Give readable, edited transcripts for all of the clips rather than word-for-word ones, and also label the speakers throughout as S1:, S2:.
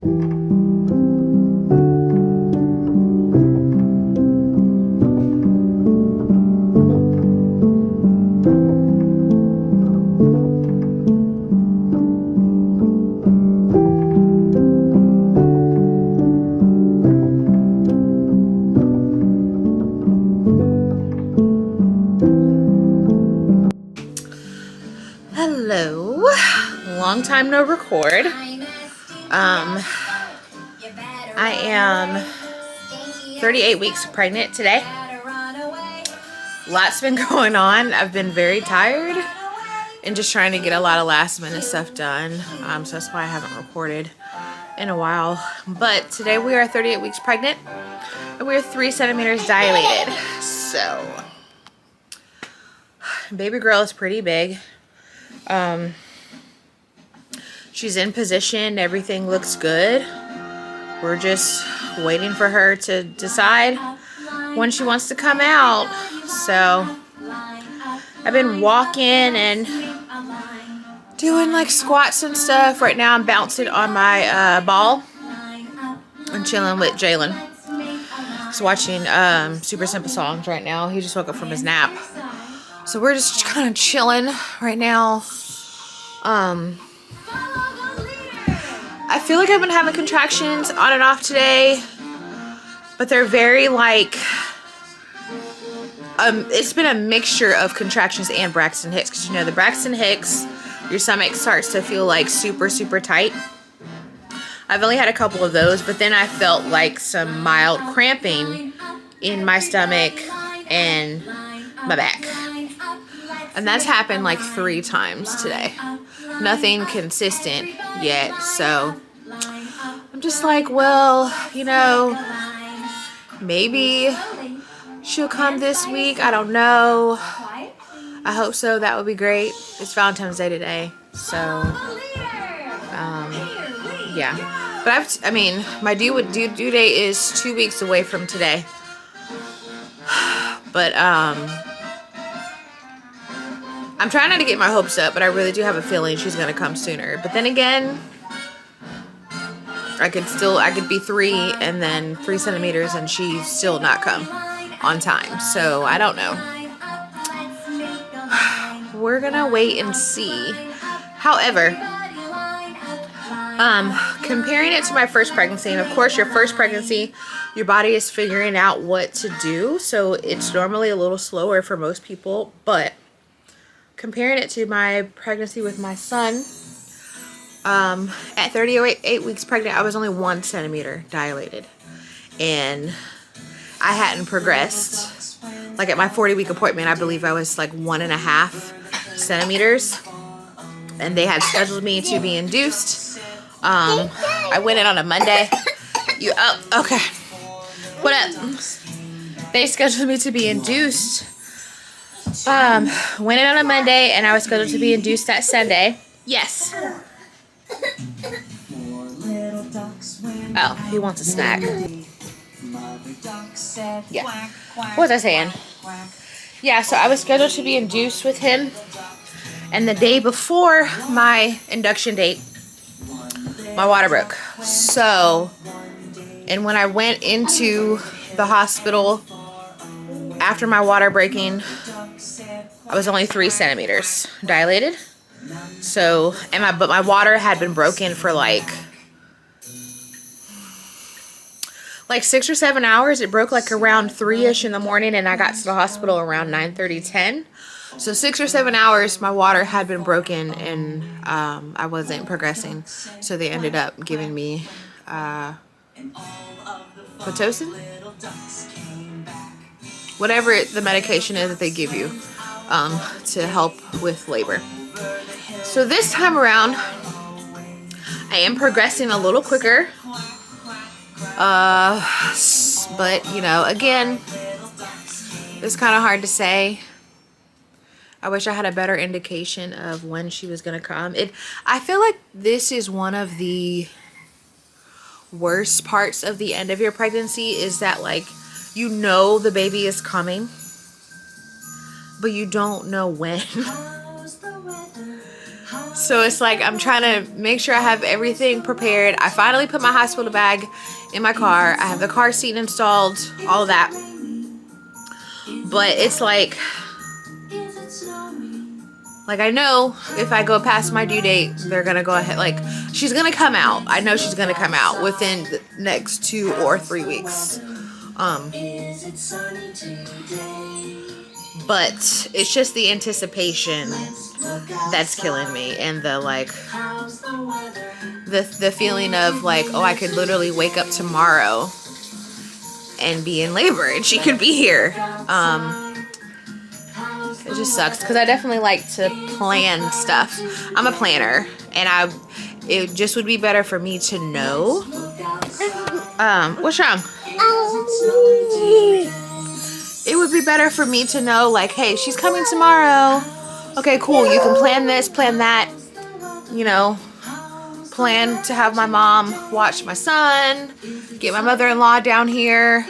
S1: Hello, long time no record. I am 38 weeks pregnant today. Lots been going on. I've been very tired and just trying to get a lot of last minute stuff done. So that's why I haven't recorded in a while. But today we are 38 weeks pregnant and we're 3 centimeters dilated. So baby girl is pretty big. She's in position, everything looks good. We're just waiting for her to decide when she wants to come out. So I've been walking and doing like squats and stuff. Right now I'm bouncing on my ball and chilling with Jalen. He's watching super simple songs right now. He just woke up from his nap. So we're just kind of chilling right now. I feel like I've been having contractions on and off today, but they're very like, it's been a mixture of contractions and Braxton Hicks. Because you know, the Braxton Hicks, your stomach starts to feel like super, super tight. I've only had a couple of those, but then I felt like some mild cramping in my stomach and my back. And that's happened like 3 times today. Nothing consistent yet. So I'm just like, well, you know, maybe she'll come this week. I don't know. I hope so. That would be great. It's Valentine's Day today. So, yeah. But I mean, my due date is 2 weeks away from today. But, I'm trying not to get my hopes up, but I really do have a feeling she's going to come sooner. But then again, I could be 3 and then 3 centimeters and she still not come on time. So I don't know. We're going to wait and see. However, comparing it to my first pregnancy, and of course your first pregnancy, your body is figuring out what to do. So it's normally a little slower for most people, but comparing it to my pregnancy with my son, at 38 weeks pregnant, I was only 1 centimeter dilated. And I hadn't progressed. Like at my 40-week appointment, I believe I was like 1.5 centimeters. And they had scheduled me to be induced. I went in on a Monday. Okay. What up? They scheduled me to be induced. Went in on a Monday and I was scheduled to be induced that Sunday. Yes. Oh, he wants a snack. Yeah. What was I saying? Yeah, so I was scheduled to be induced with him. And the day before my induction date, my water broke. So, and when I went into the hospital after my water breaking, I was only 3 centimeters dilated. So, but my water had been broken for like 6 or 7 hours. It broke like around 3-ish in the morning and I got to the hospital around 9:30, 10. So 6 or 7 hours my water had been broken and I wasn't progressing. So they ended up giving me pitocin? Whatever the medication is that they give you to help with labor. So this time around, I am progressing a little quicker. But, you know, again, it's kind of hard to say. I wish I had a better indication of when she was going to come. I feel like this is one of the worst parts of the end of your pregnancy, is that, like, you know the baby is coming, but you don't know when. So it's like I'm trying to make sure I have everything prepared. I finally put my hospital bag in my car. I have the car seat installed, all of that. But it's like I know if I go past my due date, they're gonna go ahead. Like, she's gonna come out. I know she's gonna come out within the next 2 or 3 weeks. But it's just the anticipation that's killing me, and the like, the feeling of like, oh, I could literally wake up tomorrow and be in labor, and she could be here. It just sucks because I definitely like to plan stuff. I'm a planner, and it just would be better for me to know. What's wrong? It would be better for me to know, like, hey, she's coming tomorrow. Okay, cool. You can plan this, plan that. You know, plan to have my mom watch my son, get my mother-in-law down here.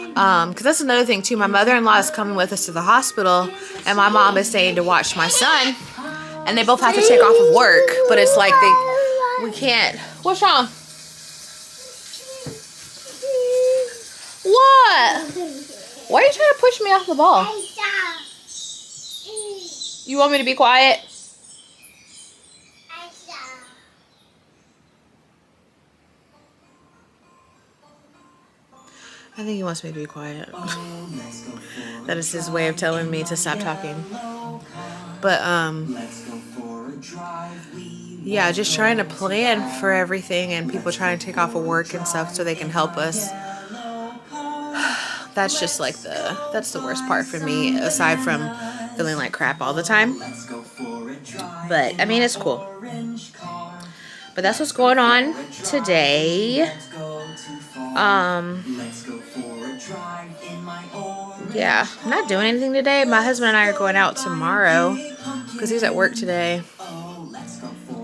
S1: Because that's another thing too. My mother-in-law is coming with us to the hospital, and my mom is staying to watch my son, and they both have to take off of work. But it's like we can't. What's wrong? What? Why are you trying to push me off the ball? You want me to be quiet? I think he wants me to be quiet. That is his way of telling me to stop talking. But, yeah, just trying to plan for everything, and people trying to take off of work and stuff so they can help us. That's just like that's the worst part for me, aside from feeling like crap all the time. But, I mean, it's cool. But that's what's going on today. Yeah, I'm not doing anything today. My husband and I are going out tomorrow because he's at work today,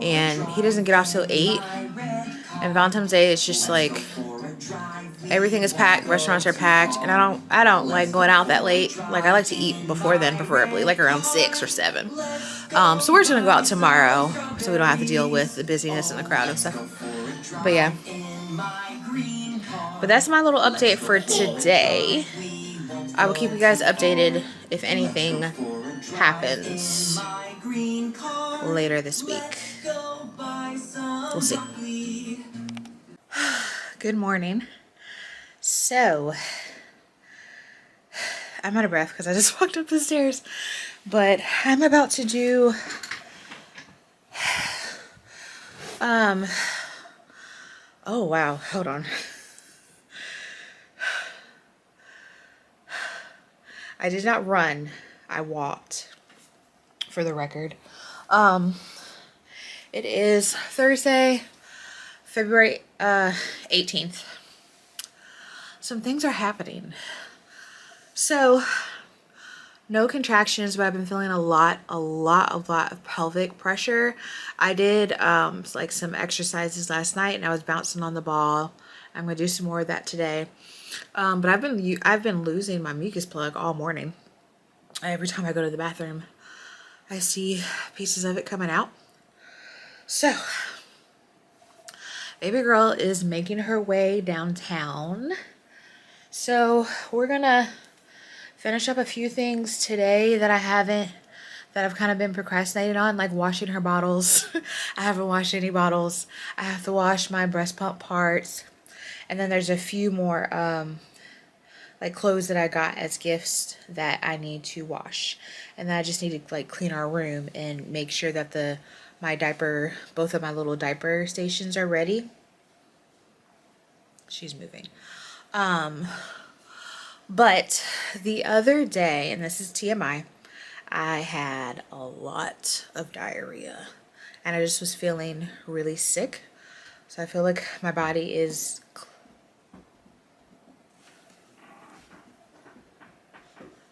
S1: and he doesn't get off till 8. And Valentine's Day, it's just like everything is packed, restaurants are packed, and I don't like going out that late. Like, I like to eat before then, preferably like around 6 or 7. So we're just gonna go out tomorrow so we don't have to deal with the busyness and the crowd and stuff. But yeah. But that's my little update for today. I will keep you guys updated if anything happens later this week. We'll see. Good morning. So, I'm out of breath because I just walked up the stairs. But I'm about to do oh wow, hold on. I did not run. I walked, for the record. It is Thursday, February 18th. Some things are happening. So, no contractions, but I've been feeling a lot of pelvic pressure. I did like some exercises last night, and I was bouncing on the ball. I'm gonna do some more of that today. But I've been losing my mucus plug all morning. Every time I go to the bathroom, I see pieces of it coming out. So, baby girl is making her way downtown. So we're gonna finish up a few things today that I've kind of been procrastinating on, like washing her bottles. I haven't washed any bottles. I have to wash my breast pump parts. And then there's a few more like clothes that I got as gifts that I need to wash. And then I just need to like clean our room and make sure that both of my little diaper stations are ready. She's moving. But the other day, and this is TMI, I had a lot of diarrhea, and I just was feeling really sick. So I feel like my body is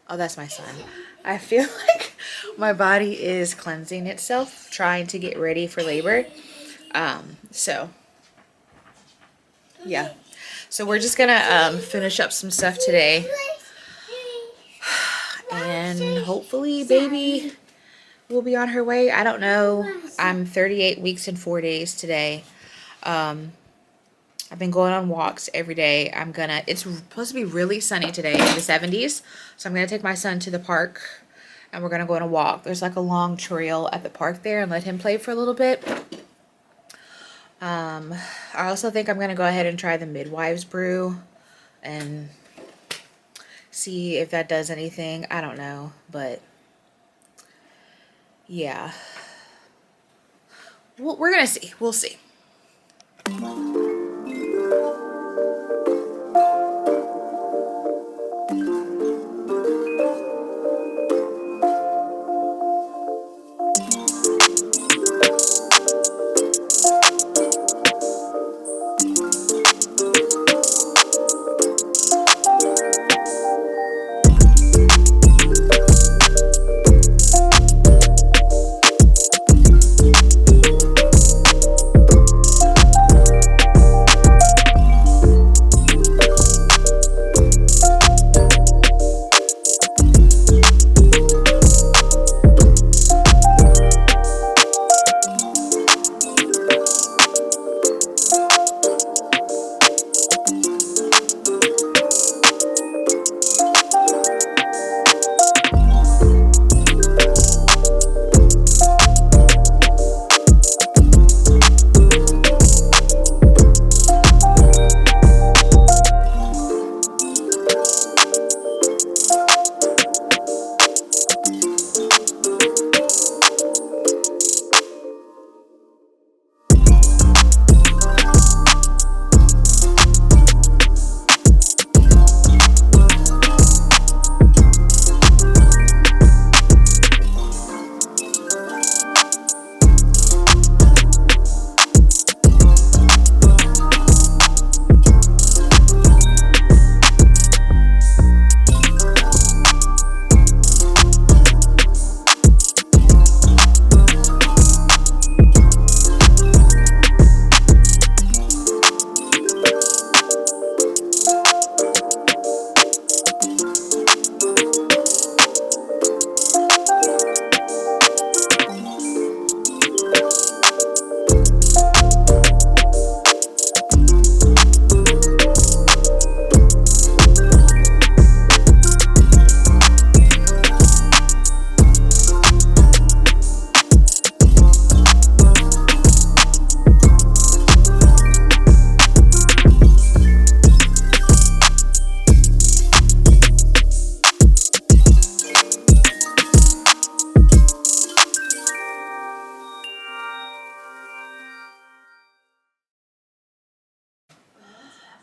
S1: oh, that's my son. I feel like my body is cleansing itself, trying to get ready for labor. So yeah. So we're just gonna finish up some stuff today. And hopefully baby will be on her way. I don't know I'm 38 weeks and 4 days today. I've been going on walks every day. It's supposed to be really sunny today in the 70s. So I'm going to take my son to the park and we're going to go on a walk. There's like a long trail at the park there and let him play for a little bit. I also think I'm going to go ahead and try the Midwives brew and see if that does anything. I don't know, but yeah. Well, we're going to see. We'll see.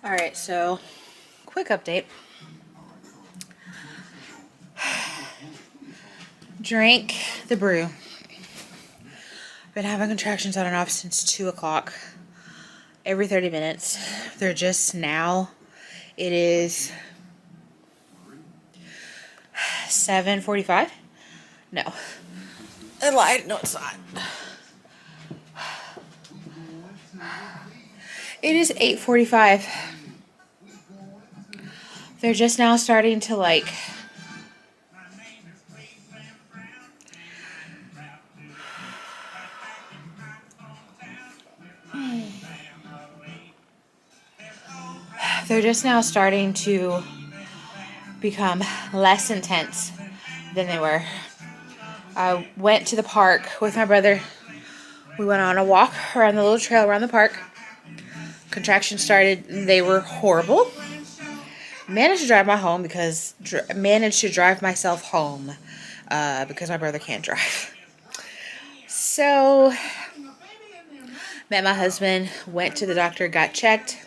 S1: Alright, so quick update. Drank the brew. Been having contractions on and off since 2 o'clock. Every 30 minutes. They're just now. It is 7:45. No. I lied. No, it's not. It is 8:45. They're just now starting to like become less intense than they were. I went to the park with my brother. We went on a walk around the little trail around the park. Contractions started. They were horrible. Managed to drive myself home because my brother can't drive. So met my husband, went to the doctor, got checked.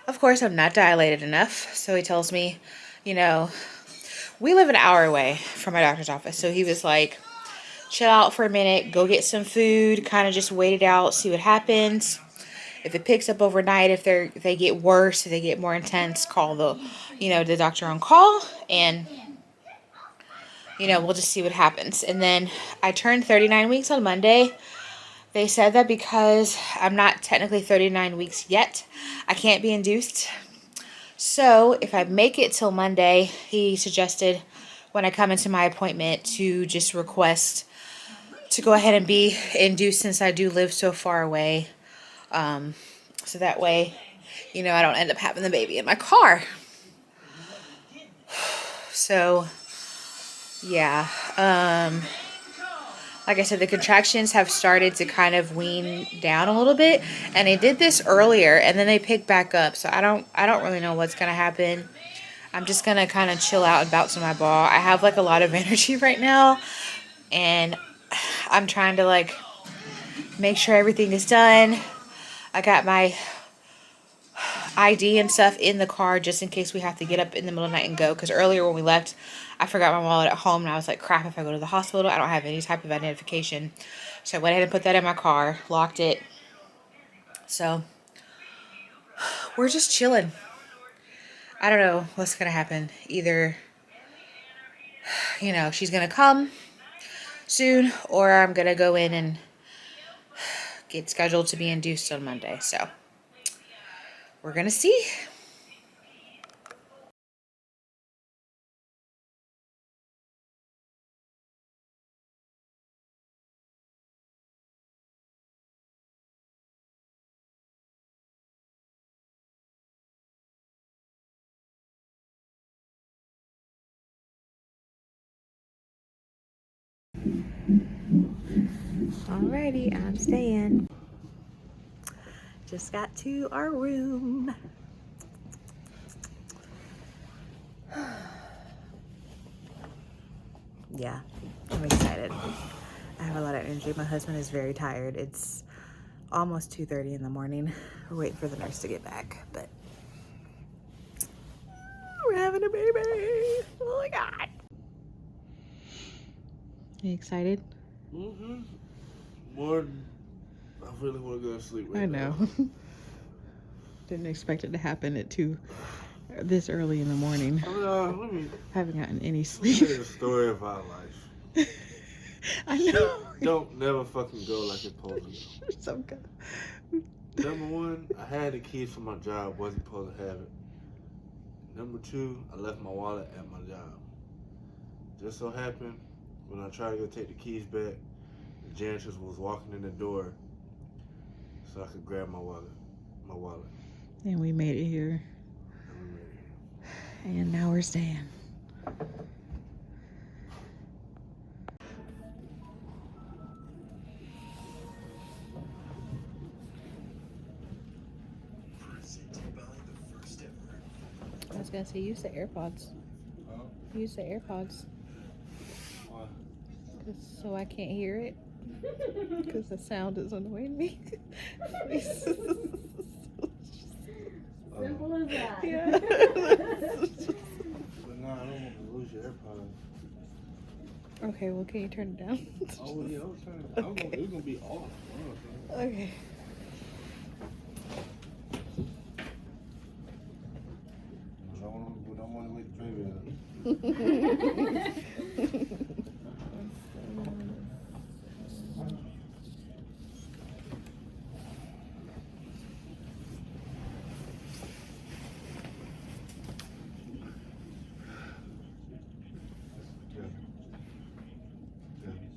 S1: Of course, I'm not dilated enough, so he tells me, you know, we live an hour away from my doctor's office, so he was like, chill out for a minute, go get some food, kind of just wait it out, see what happens. If it picks up overnight, if they get worse, if they get more intense, call the doctor on call, and we'll just see what happens. And then I turned 39 weeks on Monday. They said that because I'm not technically 39 weeks yet, I can't be induced. So if I make it till Monday, he suggested when I come into my appointment to just request to go ahead and be induced since I do live so far away. So that way, you know, I don't end up having the baby in my car. So, yeah. Like I said, the contractions have started to kind of wean down a little bit, and they did this earlier, and then they picked back up. So I don't really know what's gonna happen. I'm just gonna kind of chill out and bounce on my ball. I have like a lot of energy right now, and I'm trying to like make sure everything is done. I got my ID and stuff in the car just in case we have to get up in the middle of the night and go. Because earlier when we left, I forgot my wallet at home, and I was like, crap, if I go to the hospital, I don't have any type of identification. So I went ahead and put that in my car, locked it. So we're just chilling. I don't know what's going to happen. Either, you know, she's going to come soon, or I'm going to go in and get scheduled to be induced on Monday. So we're going to see. Alrighty, I'm staying. Just got to our room. Yeah, I'm excited. I have a lot of energy. My husband is very tired. It's almost 2:30 in the morning. We're waiting for the nurse to get back, but we're having a baby. Oh my God. You excited?
S2: Mm-hmm. More. I really want to go to sleep right now.
S1: I know. Didn't expect it to happen at this early in the morning. Haven't gotten any sleep.
S2: This is the story of our life.
S1: I know.
S2: Don't never fucking go like it's supposed to go.
S1: So good.
S2: Number one, I had the keys for my job, wasn't supposed to have it. Number two, I left my wallet at my job. Just so happened, when I tried to go take the keys back, the janitors was walking in the door so I could grab my wallet.
S1: And we made it here. And now we're staying. I was gonna say, use the AirPods.
S2: Huh?
S1: Use the AirPods.
S2: Why?
S1: So I can't hear it. Because the sound is annoying me.
S3: Simple as that.
S1: Yeah.
S2: But no, I don't want to lose your AirPods.
S1: Okay, well, can you turn it down?
S2: Oh yeah, I'm trying. Okay. It's gonna be off.
S1: Okay.
S2: We don't want to wake the baby up.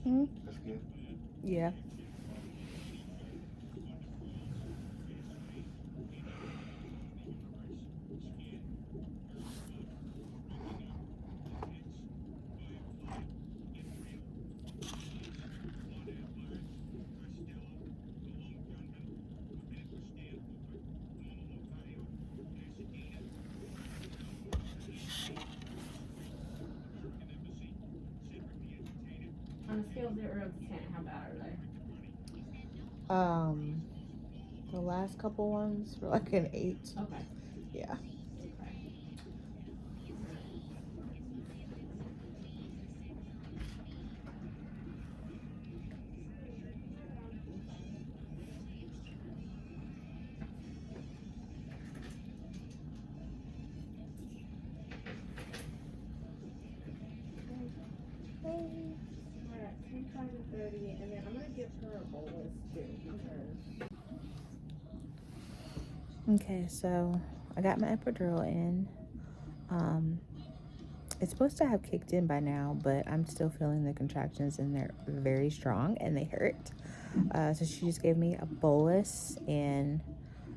S1: Hmm?
S2: That's good.
S1: Yeah.
S3: On a scale of 0 to 10, how bad are they?
S1: The last couple ones were like an 8.
S3: Okay.
S1: Yeah.
S3: We're at 25 and 30, and then I'm going to give her a bolus too. Because
S1: Okay, so I got my epidural in. it's supposed to have kicked in by now, but I'm still feeling the contractions and they're very strong and they hurt. So she just gave me a bolus and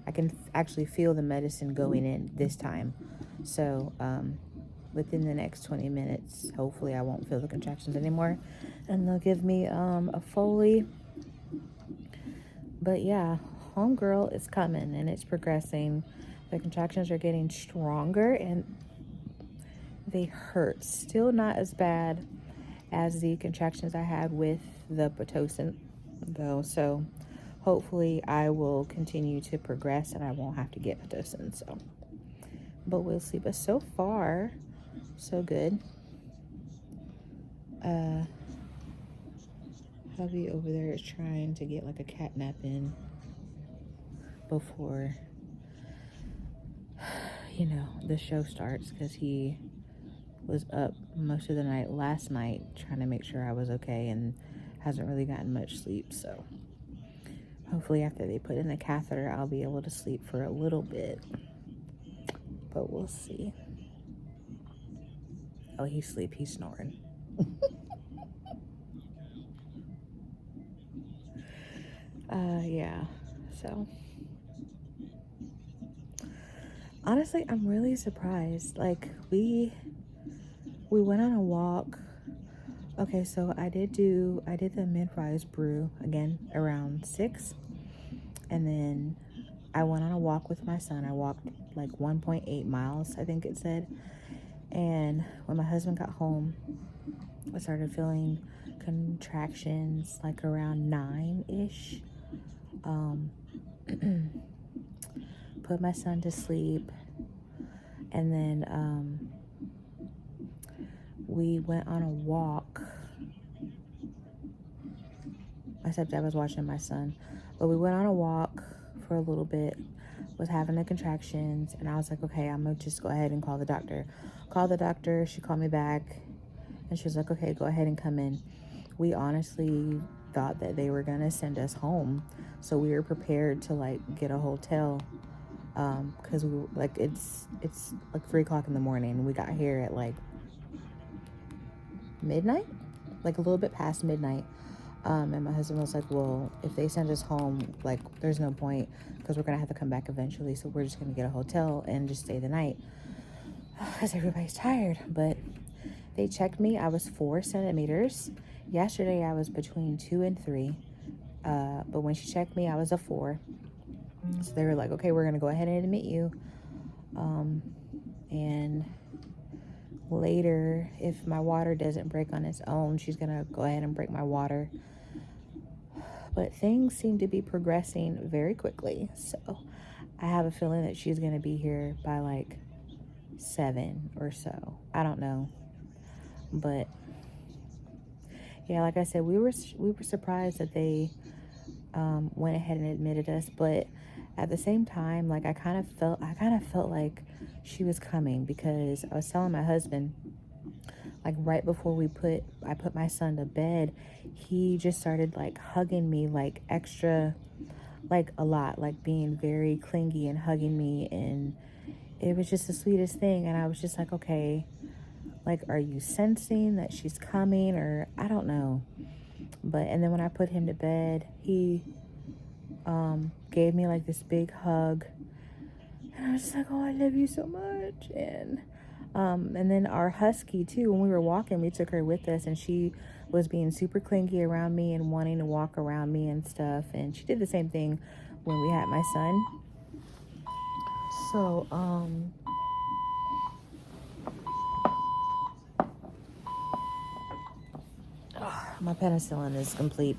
S1: I can actually feel the medicine going in this time. So within the next 20 minutes, hopefully I won't feel the contractions anymore. And they'll give me a Foley. But yeah, homegirl is coming and it's progressing. The contractions are getting stronger and they hurt. Still not as bad as the contractions I had with the pitocin though. So hopefully I will continue to progress and I won't have to get pitocin. So, but we'll see. But so far, so good. Hubby over there is trying to get like a cat nap in before, you know, the show starts, because he was up most of the night last night trying to make sure I was okay and hasn't really gotten much sleep. So hopefully after they put in the catheter, I'll be able to sleep for a little bit, but we'll see. Oh, he's asleep. He's snoring. Yeah, so honestly, I'm really surprised. Like, we went on a walk. Okay, so I did the Midwives brew again around 6, and then I went on a walk with my son. I walked like 1.8 miles, I think it said. And when my husband got home, I started feeling contractions like around 9-ish. Put my son to sleep, and then we went on a walk. My stepdad was watching my son, but we went on a walk for a little bit, was having the contractions, and I was like, okay, I'm gonna just go ahead and call the doctor. Called the doctor, she called me back, and she was like, okay, go ahead and come in. We honestly thought that they were gonna send us home, so we were prepared to like get a hotel, because we like it's like 3 o'clock in the morning. We got here at like midnight, like a little bit past midnight. And my husband was like, well, if they send us home, like there's no point, because we're gonna have to come back eventually, so we're just gonna get a hotel and just stay the night, because everybody's tired. But they checked me. I was 4 centimeters. Yesterday I was between 2 and 3, but when she checked me I was a 4. So they were like, okay, we're gonna go ahead and admit you, and later, if my water doesn't break on its own, she's gonna go ahead and break my water. But things seem to be progressing very quickly, so I have a feeling that she's gonna be here by like 7 or so. I don't know, but yeah, like I said, we were surprised that they went ahead and admitted us, but at the same time, like I kind of felt like she was coming, because I was telling my husband, like right before I put my son to bed, he just started like hugging me like extra, like a lot, like being very clingy and hugging me, and it was just the sweetest thing. And I was just like, okay, like, are you sensing that she's coming, or I don't know. But and then when I put him to bed, he gave me like this big hug, and I was just like, oh, I love you so much. And then our husky too, when we were walking, we took her with us, and she was being super clingy around me and wanting to walk around me and stuff, and she did the same thing when we had my son. So my penicillin is complete.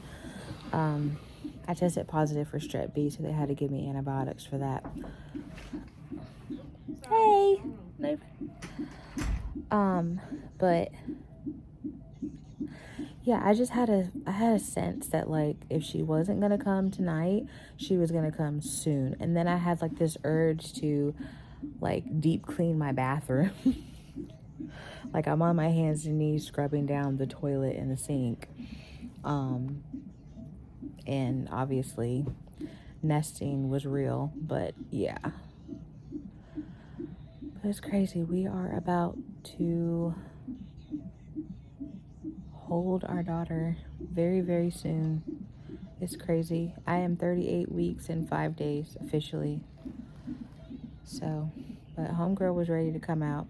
S1: I tested positive for Strep B, so they had to give me antibiotics for that. Hey. But yeah, I had a sense that like if she wasn't gonna come tonight, she was gonna come soon. And then I had like this urge to like deep clean my bathroom. Like I'm on my hands and knees scrubbing down the toilet and the sink. And obviously nesting was real, but yeah. But it's crazy. We are about to hold our daughter very, very soon. It's crazy. I am 38 weeks and 5 days officially. So, but homegirl was ready to come out.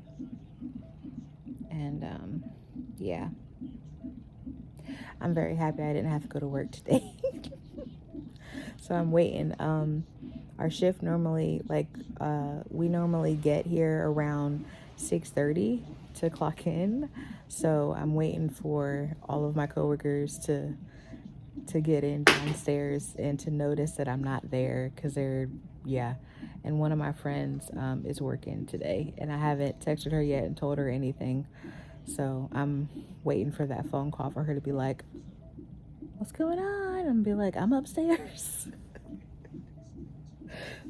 S1: And yeah. I'm very happy I didn't have to go to work today. So I'm waiting. Our shift normally, we normally get here around 6:30 to clock in. So I'm waiting for all of my coworkers to get in downstairs and to notice that I'm not there, because yeah. And one of my friends is working today, and I haven't texted her yet and told her anything. So I'm waiting for that phone call for her to be like, what's going on? And be like, I'm upstairs.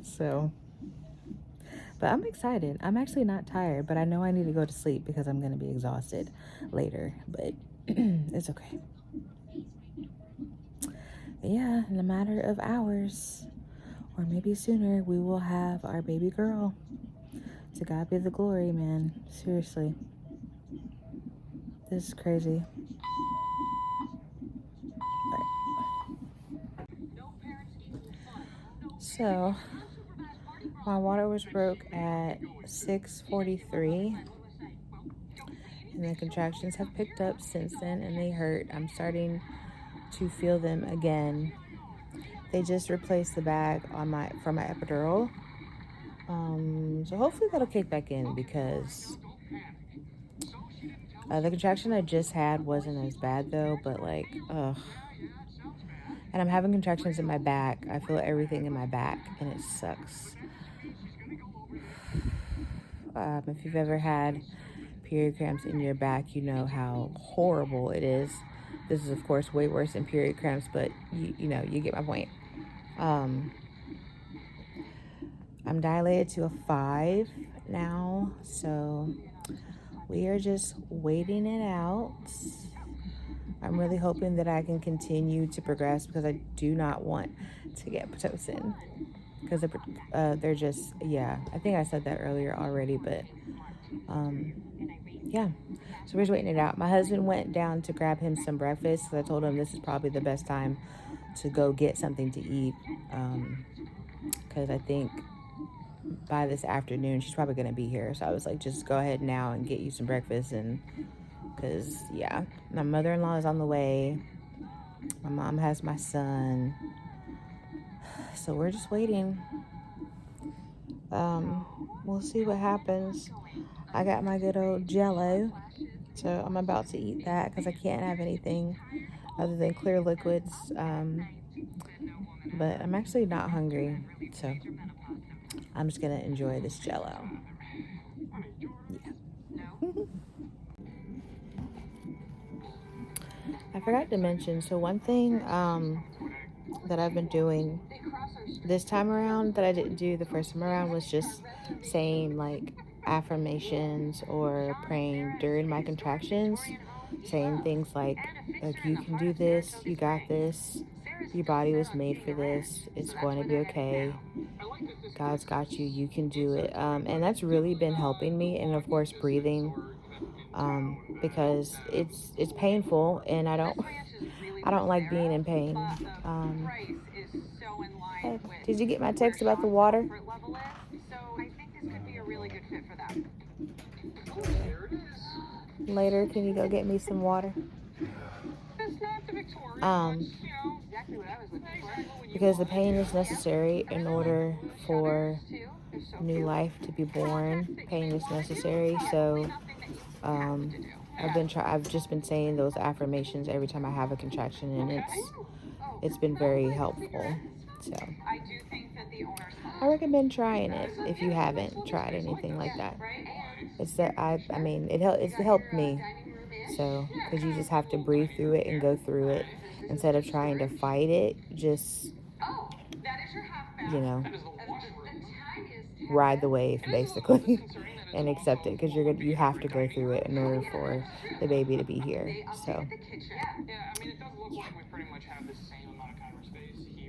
S1: So, but I'm excited. I'm actually not tired, but I know I need to go to sleep because I'm going to be exhausted later, but it's okay. But yeah, in a matter of hours, or maybe sooner, we will have our baby girl. To God be the glory, man. Seriously. This is crazy. So, my water was broke at 6:43, and the contractions have picked up since then, and they hurt. I'm starting to feel them again. They just replaced the bag for my epidural, so hopefully that'll kick back in, because the contraction I just had wasn't as bad though, but ugh. And I'm having contractions in my back. I feel everything in my back, and it sucks. If you've ever had period cramps in your back, you know how horrible it is. This is, of course, way worse than period cramps, but you know, you get my point. I'm dilated to a 5 now, so we are just waiting it out. I'm really hoping that I can continue to progress, because I do not want to get pitocin, because they're just, yeah, I think I said that earlier already, but yeah, so we're just waiting it out. My husband went down to grab him some breakfast, so I told him this is probably the best time to go get something to eat, because I think by this afternoon she's probably going to be here. So I was like, just go ahead now and get you some breakfast, and because yeah, my mother-in-law is on the way, my mom has my son, so we're just waiting. We'll see what happens. I got my good old Jello, so I'm about to eat that because I can't have anything other than clear liquids, but I'm actually not hungry, so I'm just gonna enjoy this Jello. Yeah. I forgot to mention, so one thing that I've been doing this time around that I didn't do the first time around was just saying like affirmations or praying during my contractions, saying things like you can do this, you got this, your body was made for this, it's going to be okay, God's got you, you can do it, and that's really been helping me. And of course breathing, because it's painful, and I don't like being in pain. Hey, did you get my text about the water? Later, can you go get me some water? Because the pain is necessary in order for new life to be born. Pain is necessary. So I've just been saying those affirmations every time I have a contraction, and it's been very helpful. So I recommend trying it if you haven't tried anything like that. It's that it's helped me. So, because you just have to breathe through it and go through it instead of trying to fight it. Just, ride the wave basically and accept it, because you have to go through it in order for the baby to be here. So, yeah.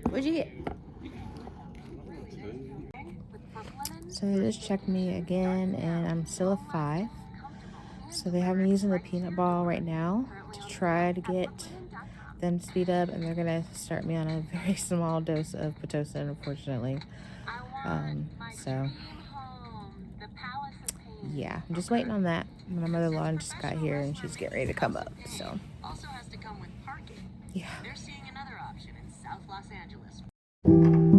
S1: What'd you get? So they just checked me again, and I'm still a 5. So they have me using the peanut ball right now. to try to get them to speed up, and they're gonna start me on a very small dose of pitocin, unfortunately. So yeah, I'm just waiting on that. My mother-in-law just got here and she's getting ready to come up. So
S4: Also has to come with parking.
S1: yeah.
S4: They're seeing another option in South Los Angeles.